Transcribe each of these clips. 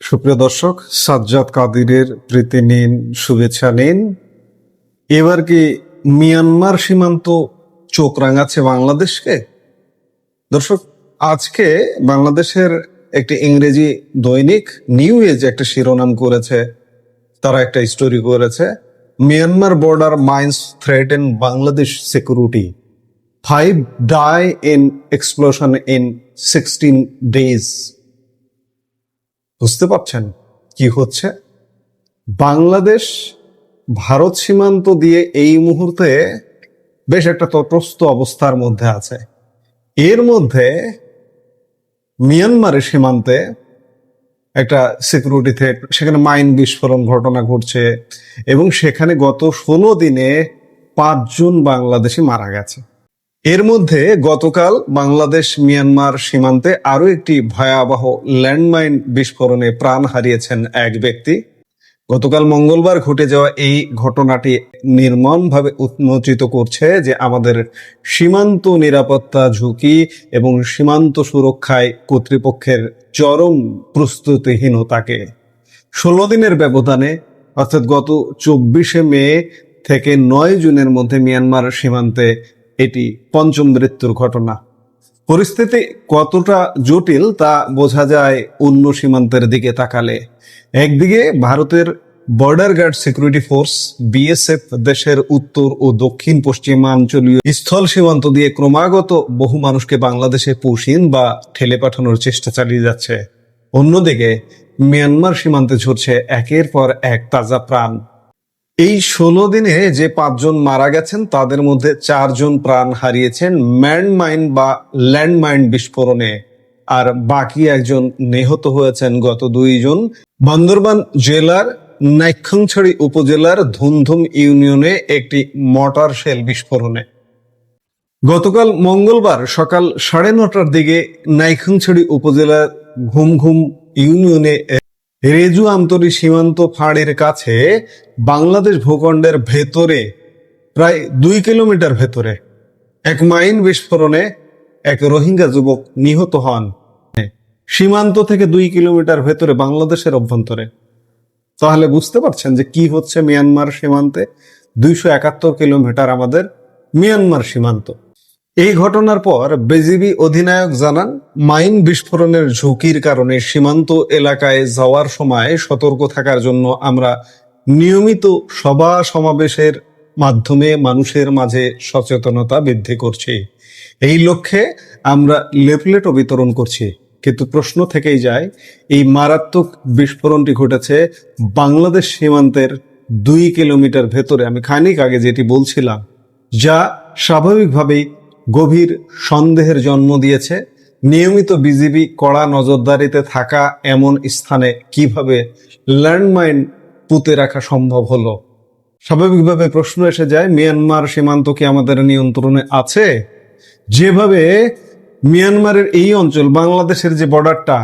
সুপ্রিয় দর্শক, সাজ্জাদ কাদিরের প্রীতি নিন, শুভেচ্ছা নিন। এবার কি মিয়ানমার সীমান্ত চোখ রাঙাচ্ছে বাংলাদেশকে? দর্শক, আজকে বাংলাদেশের একটি ইংরেজি দৈনিক নিউ এজ একটা শিরোনাম করেছে, তারা একটা স্টোরি করেছে, Myanmar border mines threaten Bangladesh security, 5 die in explosion in 16 days। বুঝতে পারছেন কি হচ্ছে? বাংলাদেশ ভারত সীমান্ত দিয়ে এই মুহূর্তে বেশ একটা তটস্থ অবস্থার মধ্যে আছে। এর মধ্যে মিয়ানমারের সীমান্তে একটা সিকিউরিটি থ্রেট, সেখানে মাইন বিস্ফোরণ ঘটনা ঘটছে এবং সেখানে গত 16 দিনে 5 জন বাংলাদেশি মারা গেছে। এর মধ্যে গতকাল বাংলাদেশ মিয়ানমার সীমান্তে আরো একটি ভয়াবহ ল্যান্ডমাইন বিস্ফোরণে প্রাণ হারিয়েছেন এক ব্যক্তি। গতকাল মঙ্গলবার ঘটে যাওয়া এই ঘটনাটি নির্মমভাবে উন্মোচিত করছে যে আমাদের সীমান্ত নিরাপত্তা ঝুঁকি এবং সীমান্ত সুরক্ষায় কর্তৃপক্ষের চরম প্রস্তুতিহীনতাকে। 16 দিনের ব্যবধানে, অর্থাৎ গত 24শে মে থেকে 9 জুনের মধ্যে মিয়ানমার সীমান্তে এটি পঞ্চম মৃত্যুর ঘটনা। পরিস্থিতি কতটা জটিল তা বোঝা যায় অন্য সীমান্তের দিকে তাকালে। একদিকে ভারতের border guard security force BSF দেশের উত্তর ও দক্ষিণ পশ্চিমাঞ্চলীয় স্থল সীমান্ত দিয়ে ক্রমাগত বহু মানুষকে বাংলাদেশে পুষিন বা ঠেলে পাঠানোর চেষ্টা চালিয়ে যাচ্ছে। অন্যদিকে মিয়ানমার সীমান্তে ঝরছে একের পর এক তাজা প্রাণ। এই 16 দিনে যে 5 জন মারা গেছেন তাদের মধ্যে 4 জন প্রাণ হারিয়েছেন ম্যানমাইন বা ল্যান্ডমাইন বিস্ফোরণে, আর বাকি একজন নিহত হয়েছেন গত 2 জন বান্দরবান জেলার নাইক্ষ্যংছড়ি উপজেলার ধুমধুম ইউনিয়নে একটি মর্টার শেল বিস্ফোরণে। গতকাল মঙ্গলবার সকাল 9:30টার দিকে নাইক্ষ্যংছড়ি উপজেলার ঘুমঘুম ইউনিয়নে রেজু আমতলী সীমান্ত ফাঁড়ির কাছে বাংলাদেশ ভূখণ্ডের ভেতরে প্রায় 2 কিলোমিটার ভেতরে এক মাইন বিস্ফোরণে এক রোহিঙ্গা যুবক নিহত হন। সীমান্ত থেকে 2 কিলোমিটার ভেতরে বাংলাদেশের অভ্যন্তরে। তাহলে বুঝতে পারছেন যে কি হচ্ছে মিয়ানমার সীমান্তে। 271 কিলোমিটার আমাদের মিয়ানমার সীমান্ত। এই ঘটনার পর বিজিবি অধিনায়ক জানান, মাইন বিস্ফোরণের ঝুঁকির কারণে সীমান্ত এলাকায় যাওয়ার সময় সতর্ক থাকার জন্য আমরা নিয়মিত সভা সমাবেশের মাধ্যমে মানুষের মাঝে সচেতনতা বৃদ্ধি করছি। এই লক্ষ্যে আমরা লিফলেটও বিতরণ করছি। কিন্তু প্রশ্ন থেকেই যায়, এই মারাত্মক বিস্ফোরণটি ঘটেছে বাংলাদেশ সীমান্তের 2 কিলোমিটার ভেতরে। আমি খানিক আগে যেটি বলছিলাম, যা স্বাভাবিকভাবেই গভীর সন্দেহের জন্ম দিয়েছে। নিয়মিত বিজিবি কড়া নজরদারিতে থাকা এমন স্থানে কিভাবে ল্যান্ডমাইন পুঁতে রাখা সম্ভব হলো? স্বাভাবিকভাবে প্রশ্ন এসে যায়, মিয়ানমার সীমান্ত কি আমাদের নিয়ন্ত্রণে আছে? যেভাবে মিয়ানমারের এই অঞ্চল, বাংলাদেশের যে বর্ডারটা,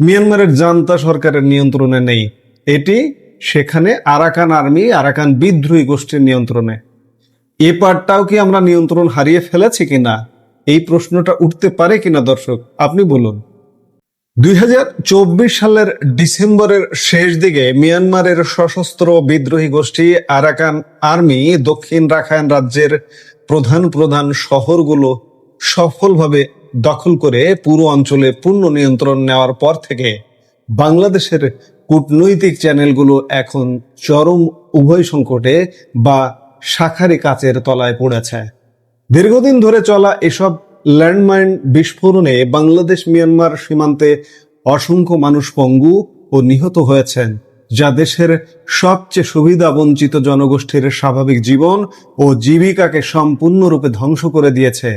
মিয়ানমারের জান্তা সরকারের নিয়ন্ত্রণে নেই, এটি সেখানে আরাকান আর্মি, আরাকান বিদ্রোহী গোষ্ঠীর নিয়ন্ত্রণে। এ পারটাও কি আমরা নিয়ন্ত্রণ হারিয়ে ফেলেছি কিনা, এই প্রশ্নটা উঠতে পারে কিনা? দর্শক, আপনি বলুন। 2024 সালের ডিসেম্বরের শেষ দিকে মিয়ানমারের সশস্ত্র বিদ্রোহী গোষ্ঠী আরাকান আর্মি দক্ষিণ রাখাইন রাজ্যের প্রধান প্রধান শহরগুলো সফলভাবে দখল করে পুরো অঞ্চলে পূর্ণ নিয়ন্ত্রণ নেওয়ার পর থেকে বাংলাদেশের কূটনৈতিক চ্যানেলগুলো এখন চরম উভয় সংকটে বা শাখারি কাচের তলায় পড়েছে। দীর্ঘদিন ধরে চলা এসব ল্যান্ডমাইন বিস্ফোরণে বাংলাদেশ মিয়ানমার সীমান্তে অসংখ্য মানুষ পঙ্গু ও নিহত হয়েছেন, যা দেশের সবচেয়ে সুবিধা বঞ্চিত জনগোষ্ঠীর স্বাভাবিক জীবন ও জীবিকাকে সম্পূর্ণরূপে ধ্বংস করে দিয়েছে।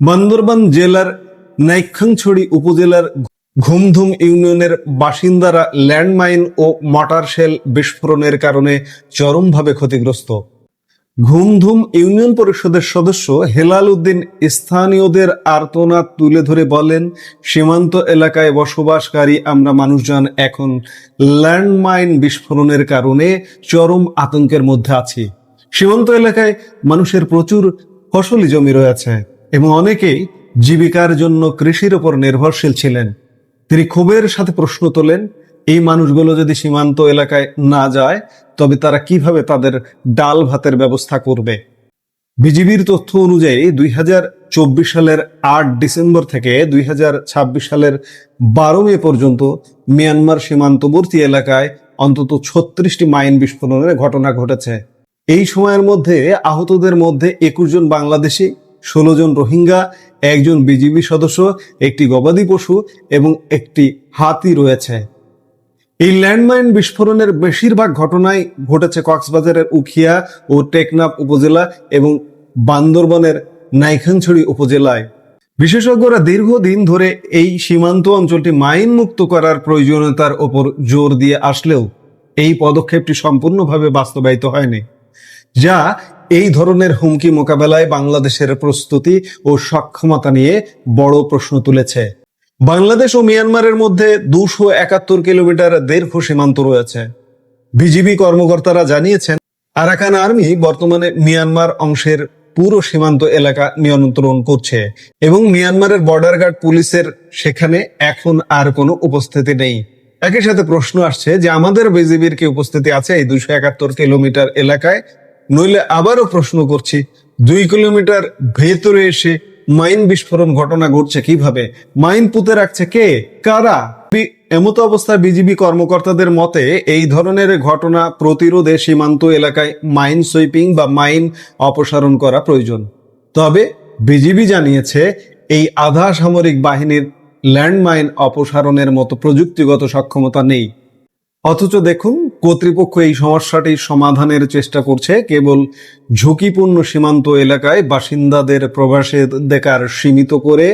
বান্দরবান জেলার নাইক্ষ্যংছড়ি উপজেলার ঘুমধুম ইউনিয়নের বাসিন্দারা ল্যান্ডমাইন ও মর্টার শেল বিস্ফোরণের কারণে চরমভাবে ক্ষতিগ্রস্ত। ঘুমধুম ইউনিয়ন পরিষদের সদস্য হেলাল উদ্দিন স্থানীয়দের আর্তনাদ তুলে ধরে বলেন, সীমান্ত এলাকায় বসবাসকারী আমরা মানুষজন এখন ল্যান্ডমাইন বিস্ফোরণের কারণে চরম আতঙ্কের মধ্যে আছি। সীমান্ত এলাকায় মানুষের প্রচুর ফসলি জমি রয়েছে এবং অনেকেই জীবিকার জন্য কৃষির উপর নির্ভরশীল ছিলেন। তিনি ক্ষোভের সাথে প্রশ্ন তোলেন, এই মানুষগুলো যদি সীমান্ত এলাকায় না যায় তবে তারা কিভাবে তাদের ডাল ভাতের ব্যবস্থা করবে? বিজিবির তথ্য অনুযায়ী 2024 সালের 8 ডিসেম্বর থেকে 2026 সালের 12 মে পর্যন্ত মিয়ানমার সীমান্তবর্তী এলাকায় অন্তত 36টি মাইন বিস্ফোরণের ঘটনা ঘটেছে। এই সময়ের মধ্যে আহতদের মধ্যে 21 জন বাংলাদেশি, 16 জন রোহিঙ্গা, একজন বিজিবি সদস্য, একটি গবাদি পশু এবং একটি হাতি রয়েছে। এই ল্যান্ডমাইন বিস্ফোরণের বেশিরভাগ ঘটনাই ঘটেছে কক্সবাজারের উখিয়া ও টেকনাফ উপজেলা এবং বান্দরবনের নাইখানছড়ি উপজেলায়। বিশেষজ্ঞরা দীর্ঘদিন ধরে এই সীমান্ত অঞ্চলটি মাইন মুক্ত করার প্রয়োজনীয়তার ওপর জোর দিয়ে আসলেও এই পদক্ষেপটি সম্পূর্ণভাবে বাস্তবায়িত হয়নি, যা এই ধরনের হুমকি মোকাবেলায় বাংলাদেশের প্রস্তুতি ও সক্ষমতা নিয়ে বড় প্রশ্ন তুলেছে। বাংলাদেশ ও মিয়ানমারের মধ্যে 271 কিলোমিটার দীর্ঘ সীমান্ত রয়েছে। বিজিবি কর্মকর্তারা জানিয়েছেন, আরাকান আর্মি বর্তমানে মিয়ানমার অংশের পুরো সীমান্ত এলাকা নিয়ন্ত্রণ করছে এবং মিয়ানমারের বর্ডার গার্ড পুলিশের সেখানে এখন আর কোনো উপস্থিতি নেই। একই সাথে প্রশ্ন আসছে যে আমাদের বিজিবির কি উপস্থিতি আছে এই 271 কিলোমিটার এলাকায়? নইলে আবারও প্রশ্ন করছি, 2 কিলোমিটার ভেতরে এসে মাইন বিস্ফোরণ ঘটনা ঘটছে কিভাবে? মাইন পুঁতে রাখছে কে, কারা? এমতো অবস্থায় বিজিবি কর্মকর্তাদের মতে এই ধরনের ঘটনা প্রতিরোধে সীমান্ত এলাকায় মাইন সুইপিং বা মাইন অপসারণ করা প্রয়োজন। তবে বিজিবি জানিয়েছে এই আধা সামরিক বাহিনীর ল্যান্ডমাইন অপসারণের মতো প্রযুক্তিগত সক্ষমতা নেই। অথচ দেখুন, কর্তৃপক্ষ এই সমস্যাটি সমাধানের চেষ্টা করছে কেবল ঝুঁকিপূর্ণ সীমান্ত এলাকায় বাসিন্দাদের প্রবেশাধিকার সীমিত করে,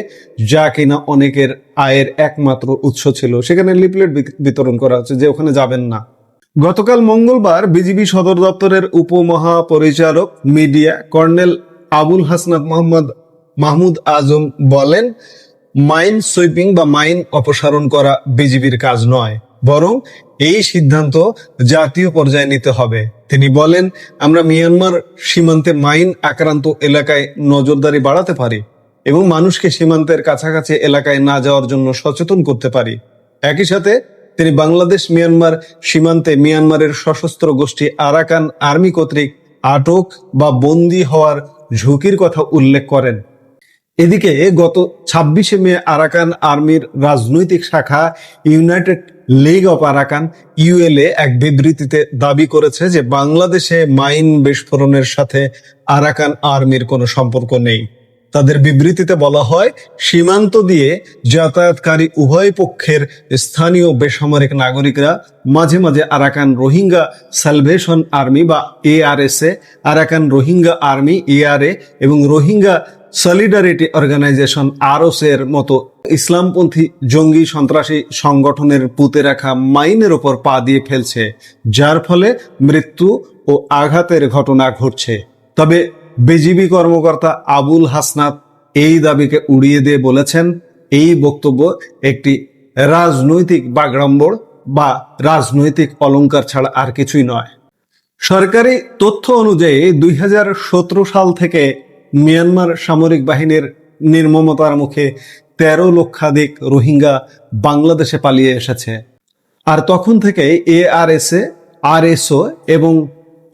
যা কিনা অনেকের আয়ের একমাত্র উৎস ছিল। সেখানে লিফলেট বিতরণ করা হচ্ছে যে ওখানে যাবেন না। গতকাল মঙ্গলবার বিজিবি সদর দপ্তরের উপমহাপরিচালক মিডিয়া কর্নেল আবুল হাসনাত মাহমুদ আজম বলেন, মাইন সুইপিং বা মাইন অপসারণ করা বিজিবির কাজ নয়, বরং এই সিদ্ধান্ত জাতীয় পর্যায়ে নিতে হবে। তিনি বলেন, আমরা মিয়ানমার সীমান্তে মাইন আক্রান্ত এলাকায় নজরদারি বাড়াতে পারি এবং মানুষকে সীমান্তের কাছাকাছি এলাকায় না যাওয়ার জন্য সচেতন করতে পারি। একই সাথে তিনি বাংলাদেশ মিয়ানমার সীমান্তে মিয়ানমারের সশস্ত্র গোষ্ঠী আরাকান আর্মি কর্তৃক আটক বা বন্দী হওয়ার ঝুঁকির কথা উল্লেখ করেন। এদিকে গত 26 মে আরাকান আর্মির রাজনৈতিক শাখা United league of Arakan ULA এক বিবৃতিতে দাবি করেছে যে বাংলাদেশে মাইন বিস্ফোরণের সাথে আরাকান আর্মির কোনো সম্পর্ক নেই। তাদের বিবৃতিতে বলা হয়, সীমান্ত দিয়ে যাতায়াতকারী উভয় পক্ষের স্থানীয় বেসামরিক নাগরিকরা মাঝে মাঝে আরাকান রোহিঙ্গা সালভেশন আর্মি বা এআরএসএ, আরাকান রোহিঙ্গা আর্মি এআরএ এবং রোহিঙ্গা সলিডারিটি অর্গানাইজেশন আরওসের মতো ইসলামপন্থী জঙ্গি সন্ত্রাসী সংগঠনের পুঁতে রাখা মাইনের ওপর পা দিয়ে ফেলছে, যার ফলে মৃত্যু ও আঘাতের ঘটনা ঘটছে। তবে বিজিবি কর্মকর্তা আবুল হাসনাত এই দাবিকে উড়িয়ে দিয়ে বলেছেন, এই বক্তব্য একটি রাজনৈতিক বাগড়ম্বর বা রাজনৈতিক অলংকার ছাড়া আর কিছুই নয়। সরকারি তথ্য অনুযায়ী 2017 সাল থেকে মিয়ানমার সামরিক বাহিনীর নির্মমতার মুখে 13 লক্ষাধিক রোহিঙ্গা বাংলাদেশে পালিয়ে এসেছে। আর তখন থেকে এআরএসএ, আরএসও এবং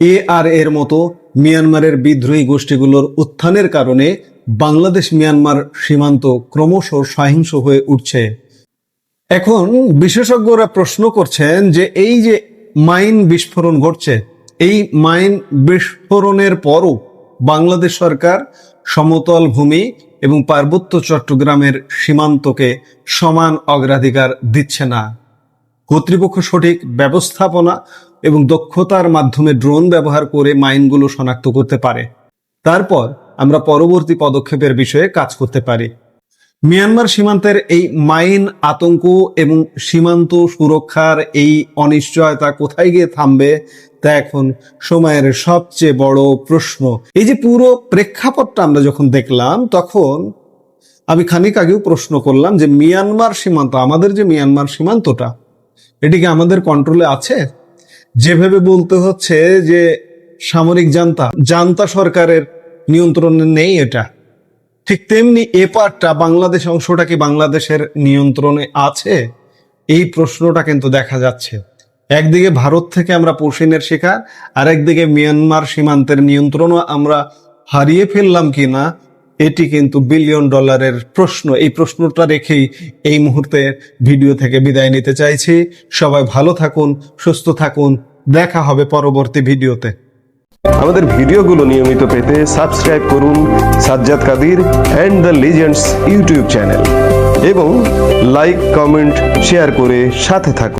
এআর এর মতো মিয়ানমারের বিদ্রোহী গোষ্ঠীগুলোর উত্থানের কারণে বাংলাদেশ মিয়ানমার সীমান্ত ক্রমশ সহিংস হয়ে উঠছে। এখন বিশেষজ্ঞরা প্রশ্ন করছেন যে এই যে মাইন বিস্ফোরণ ঘটছে, এই মাইন বিস্ফোরণের পরও বাংলাদেশ সরকার সমতল ভূমি এবং পার্বত্য চট্টগ্রামের সীমান্তকে সমান অগ্রাধিকার দিচ্ছে না। কর্তৃপক্ষ সঠিক ব্যবস্থাপনা এবং দক্ষতার মাধ্যমে ড্রোন ব্যবহার করে মাইনগুলো শনাক্ত করতে পারে। তারপর আমরা পরবর্তী পদক্ষেপের বিষয়ে কাজ করতে পারি। মিয়ানমার সীমান্তের এই মাইন আতঙ্ক এবং সীমান্ত সুরক্ষার এই অনিশ্চয়তা কোথায় গিয়ে থামবে তা এখন সময়ের সবচেয়ে বড় প্রশ্ন। এই যে পুরো প্রেক্ষাপটটা আমরা যখন দেখলাম, তখন আমি খানিক আগেও প্রশ্ন করলাম যে মিয়ানমার সীমান্ত, আমাদের যে মিয়ানমার সীমান্তটা, এটি কি আমাদের কন্ট্রোলে আছে? যেভাবে বলতে হচ্ছে যে সামরিক জান্তা সরকারের নিয়ন্ত্রণে নেই, এটা ঠিক তেমনি এ পার্টটা বাংলাদেশ অংশটা কি বাংলাদেশের নিয়ন্ত্রণে আছে? এই প্রশ্নটা কিন্তু দেখা যাচ্ছে। একদিকে ভারত থেকে আমরা পশ্চিমের শিকার, আর একদিকে মিয়ানমার সীমান্তের নিয়ন্ত্রণও আমরা হারিয়ে ফেললাম কিনা, এটি কিন্তু বিলিয়ন ডলারের প্রশ্ন। এই প্রশ্নটা রেখেই এই মুহূর্তে ভিডিও থেকে বিদায় নিতে চাইছি। সবাই ভালো থাকুন, সুস্থ থাকুন, দেখা হবে পরবর্তী ভিডিওতে। আমাদের ভিডিওগুলো নিয়মিত পেতে সাবস্ক্রাইব করুন Sajjad Kadir and the legends YouTube channel এবং লাইক, কমেন্ট, শেয়ার করে সাথে থাকুন।